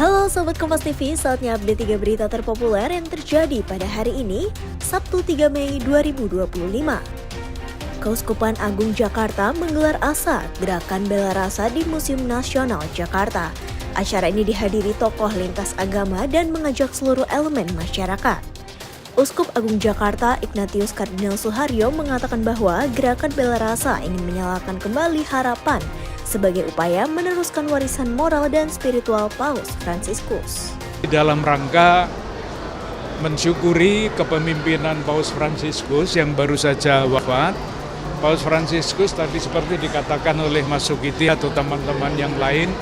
Halo Sobat Kompas TV, saatnya update 3 berita terpopuler yang terjadi pada hari ini, Sabtu 3 Mei 2025. Keuskupan Agung Jakarta menggelar ASA, Gerakan Bela Rasa di Museum Nasional Jakarta. Acara ini dihadiri tokoh lintas agama dan mengajak seluruh elemen masyarakat. Uskup Agung Jakarta Ignatius Kardinal Suharyo mengatakan bahwa Gerakan Bela Rasa ingin menyalakan kembali harapan sebagai upaya meneruskan warisan moral dan spiritual Paus Fransiskus. Dalam rangka mensyukuri kepemimpinan Paus Fransiskus yang baru saja wafat, Paus Fransiskus tadi seperti dikatakan oleh Mas Sukiti atau teman-teman yang lain,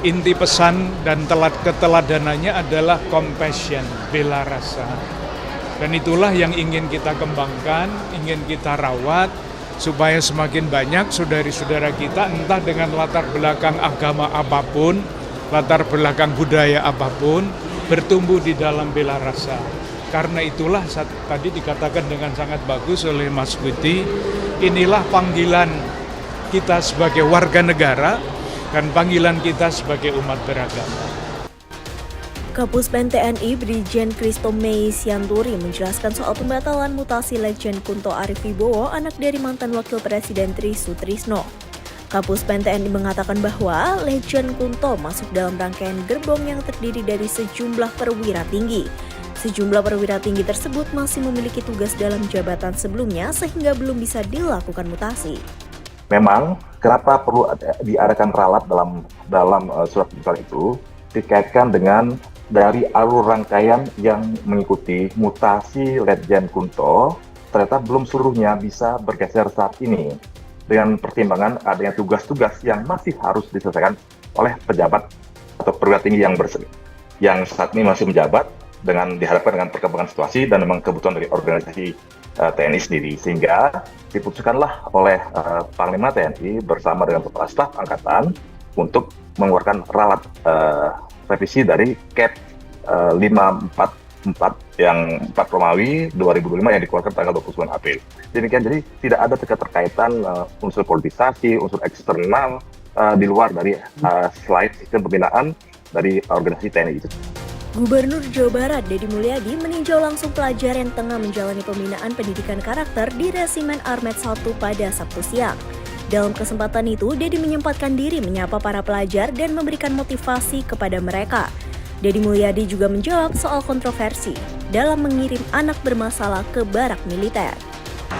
inti pesan dan keteladanannya adalah compassion, bela rasa. Dan itulah yang ingin kita kembangkan, ingin kita rawat, supaya semakin banyak saudari-saudara kita entah dengan latar belakang agama apapun, latar belakang budaya apapun, bertumbuh di dalam bela rasa. Karena itulah tadi dikatakan dengan sangat bagus oleh Mas Kuti, inilah panggilan kita sebagai warga negara dan panggilan kita sebagai umat beragama. Kapuspen TNI Brigjen Christo Mei Sianturi menjelaskan soal pembatalan mutasi Letjen Kunto Arief Wibowo, anak dari mantan Wakil Presiden Tri Sutrisno. Kapuspen TNI mengatakan bahwa Letjen Kunto masuk dalam rangkaian gerbong yang terdiri dari sejumlah perwira tinggi. Sejumlah perwira tinggi tersebut masih memiliki tugas dalam jabatan sebelumnya sehingga belum bisa dilakukan mutasi. Memang kenapa perlu diadakan ralat dalam surat keputusan itu dikaitkan dengan dari alur rangkaian yang mengikuti mutasi Letjen Kunto, ternyata belum seluruhnya bisa bergeser saat ini. Dengan pertimbangan adanya tugas-tugas yang masih harus diselesaikan oleh pejabat atau perwira tinggi yang saat ini masih menjabat, diharapkan dengan perkembangan situasi dan memang kebutuhan dari organisasi TNI sendiri. Sehingga diputuskanlah oleh Panglima TNI bersama dengan Kepala Staf Angkatan untuk mengeluarkan ralat revisi dari Kep 544 yang 4 Romawi 2025 yang dikeluarkan tanggal 29 April. Demikian, jadi tidak ada keterkaitan unsur politisasi, unsur eksternal di luar dari selain sistem pembinaan dari organisasi TNI itu. Gubernur Jawa Barat Deddy Mulyadi meninjau langsung pelajar yang tengah menjalani pembinaan pendidikan karakter di Resimen Armet 1 pada Sabtu siang. Dalam kesempatan itu, Deddy menyempatkan diri menyapa para pelajar dan memberikan motivasi kepada mereka. Deddy Mulyadi juga menjawab soal kontroversi dalam mengirim anak bermasalah ke barak militer.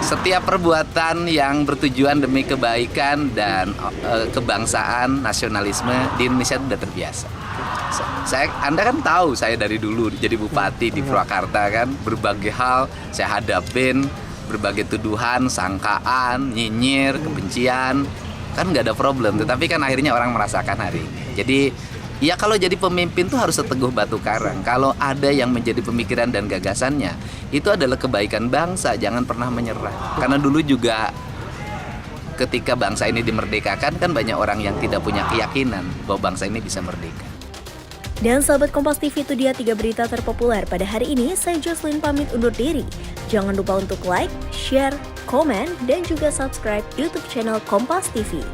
Setiap perbuatan yang bertujuan demi kebaikan dan kebangsaan, nasionalisme di Indonesia sudah terbiasa. Anda kan tahu saya dari dulu jadi bupati di Purwakarta kan, berbagai hal saya hadapin, berbagai tuduhan, sangkaan, nyinyir, kebencian, kan nggak ada problem. Tetapi kan akhirnya orang merasakan hari ini. Jadi ya kalau jadi pemimpin tuh harus seteguh batu karang. Kalau ada yang menjadi pemikiran dan gagasannya, itu adalah kebaikan bangsa, jangan pernah menyerah. Karena dulu juga ketika bangsa ini dimerdekakan kan banyak orang yang tidak punya keyakinan bahwa bangsa ini bisa merdeka. Dan sahabat Kompas TV, itu dia 3 berita terpopuler pada hari ini. Saya Jocelyn pamit undur diri. Jangan lupa untuk like, share, komen, dan juga subscribe YouTube channel Kompas TV.